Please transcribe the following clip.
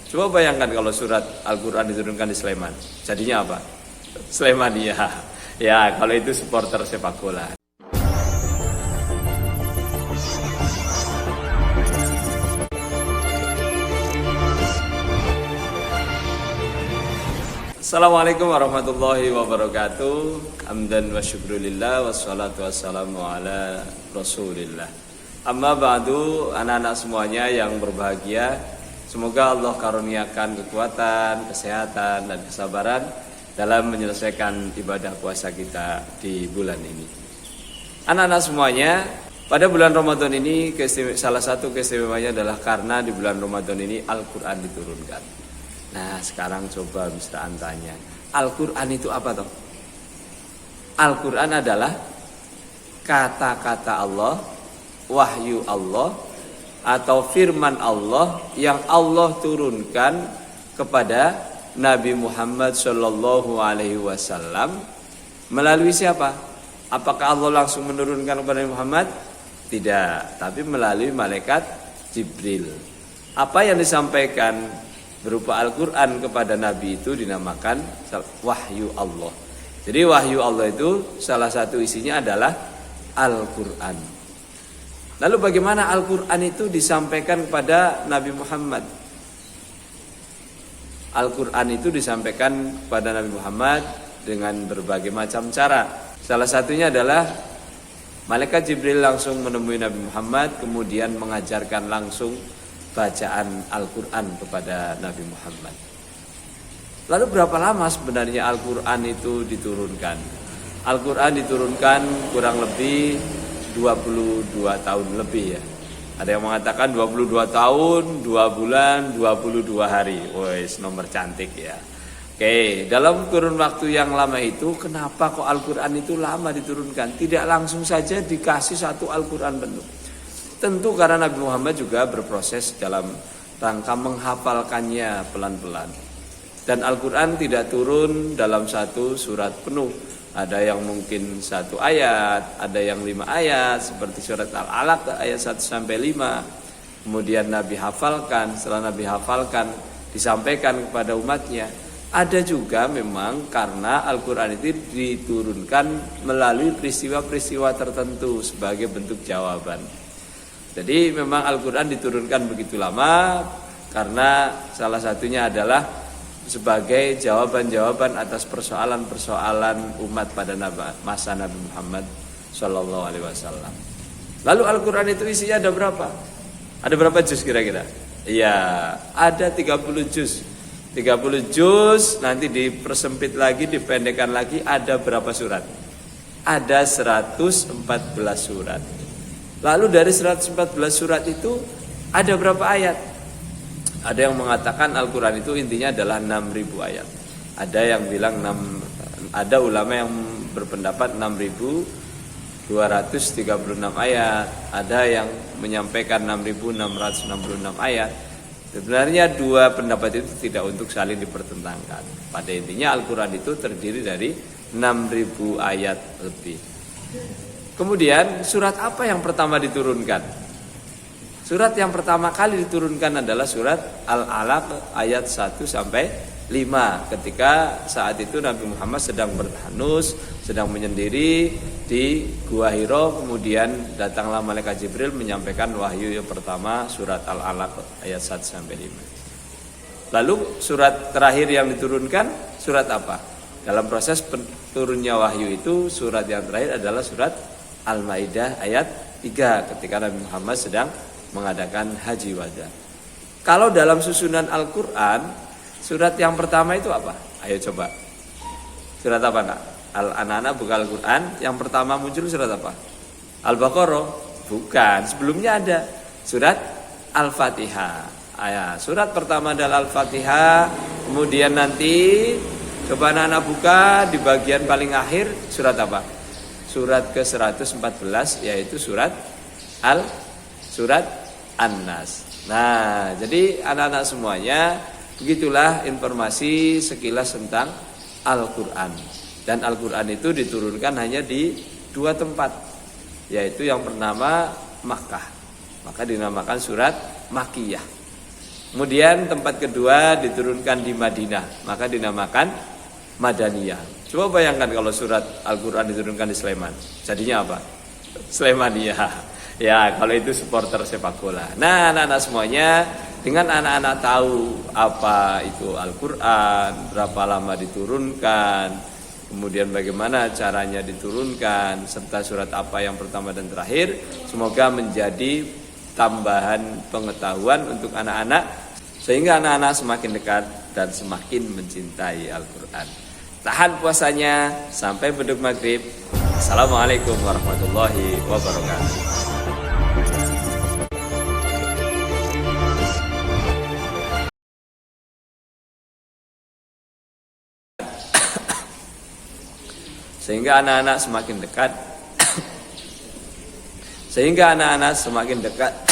Coba bayangkan kalau surat Al-Quran diturunkan di Sleman, jadinya apa? Slemania. Ya, kalau itu supporter sepak bola. Assalamualaikum warahmatullahi wabarakatuh. Hamdan wa syukrulillah wassalatu wassalamu ala rasulillah. Amma ba'du, anak-anak semuanya yang berbahagia, semoga Allah karuniakan kekuatan, kesehatan, dan kesabaran dalam menyelesaikan ibadah puasa kita di bulan ini. Anak-anak semuanya, pada bulan Ramadan ini salah satu keistimewaannya adalah karena di bulan Ramadan ini Al-Quran diturunkan. Nah, sekarang coba Mr. An tanya, Al-Quran itu apa toh? Al-Quran adalah kata-kata Allah, wahyu Allah, atau firman Allah yang Allah turunkan kepada Nabi Muhammad Shallallahu Alaihi Wasallam melalui siapa? Apakah Allah langsung menurunkan kepada Nabi Muhammad? Tidak, tapi melalui malaikat Jibril. Apa yang disampaikan berupa Al-Quran kepada Nabi itu dinamakan wahyu Allah. Jadi wahyu Allah itu salah satu isinya adalah Al-Quran. Lalu bagaimana Al-Quran itu disampaikan kepada Nabi Muhammad? Al-Quran itu disampaikan kepada Nabi Muhammad dengan berbagai macam cara. Salah satunya adalah malaikat Jibril langsung menemui Nabi Muhammad, kemudian mengajarkan langsung bacaan Al-Quran kepada Nabi Muhammad. Lalu berapa lama sebenarnya Al-Quran itu diturunkan? Al-Quran diturunkan kurang lebih 22 tahun lebih ya. Ada yang mengatakan 22 tahun, 2 bulan, 22 hari. Wes, nomor cantik ya. Oke, dalam kurun waktu yang lama itu, kenapa kok Al-Quran itu lama diturunkan? Tidak langsung saja dikasih satu Al-Quran penuh. Tentu karena Nabi Muhammad juga berproses dalam rangka menghafalkannya pelan-pelan. Dan Al-Quran tidak turun dalam satu surat penuh. Ada yang mungkin 1 ayat, ada yang 5 ayat, seperti surat Al-Alaq ayat 1-5. Kemudian Nabi hafalkan, setelah Nabi hafalkan, disampaikan kepada umatnya. Ada juga memang karena Al-Quran itu diturunkan melalui peristiwa-peristiwa tertentu sebagai bentuk jawaban. Jadi memang Al-Quran diturunkan begitu lama karena salah satunya adalah sebagai jawaban-jawaban atas persoalan-persoalan umat pada masa Nabi Muhammad Shallallahu Alaihi Wasallam. Lalu Al-Quran itu isinya ada berapa? Ada berapa juz kira-kira? Iya, ada 30 juz. 30 juz nanti dipersempit lagi, dipendekkan lagi, ada berapa surat? Ada 114 surat. Lalu dari 114 surat itu ada berapa ayat? Ada yang mengatakan Al-Quran itu intinya adalah 6.000 ayat. Ada yang bilang ada ulama yang berpendapat 6.236 ayat. Ada yang menyampaikan 6.666 ayat. Sebenarnya dua pendapat itu tidak untuk saling dipertentangkan. Pada intinya Al-Quran itu terdiri dari 6.000 ayat lebih. Kemudian surat apa yang pertama diturunkan? Surat yang pertama kali diturunkan adalah surat Al-Alaq ayat 1-5. Ketika saat itu Nabi Muhammad sedang bertahanus, sedang menyendiri di Gua Hiro. Kemudian datanglah malaikat Jibril menyampaikan wahyu yang pertama, surat Al-Alaq ayat 1-5. Lalu surat terakhir yang diturunkan surat apa? Dalam proses turunnya wahyu itu surat yang terakhir adalah surat Al-Maidah ayat 3 ketika Nabi Muhammad sedang mengadakan haji wada. Kalau dalam susunan Al-Quran, surat yang pertama itu apa? Ayo coba. Surat apa nak? Anak-anak buka Al-Quran, yang pertama muncul surat apa? Al-Baqarah? Bukan, sebelumnya ada surat Al-Fatihah. Surat pertama adalah Al-Fatihah. Kemudian nanti coba anak-anak buka di bagian paling akhir surat apa? Surat ke-114 yaitu surat An-Nas. Nah, jadi anak-anak semuanya, begitulah informasi sekilas tentang Al-Quran. Dan Al-Quran itu diturunkan hanya di 2 tempat, yaitu yang bernama Makkah. Maka dinamakan surat Makkiyah. Kemudian tempat kedua diturunkan di Madinah, maka dinamakan Madaniyah. Coba bayangkan kalau surat Al-Quran diturunkan di Sleman, jadinya apa? Slemaniyah. Ya, kalau itu supporter sepak bola. Nah, anak-anak semuanya, dengan anak-anak tahu apa itu Al-Quran, berapa lama diturunkan, kemudian bagaimana caranya diturunkan, serta surat apa yang pertama dan terakhir, semoga menjadi tambahan pengetahuan untuk anak-anak, sehingga anak-anak semakin dekat dan semakin mencintai Al-Quran. Tahan puasanya sampai beduk maghrib. Assalamualaikum warahmatullahi wabarakatuh. Sehingga anak-anak semakin dekat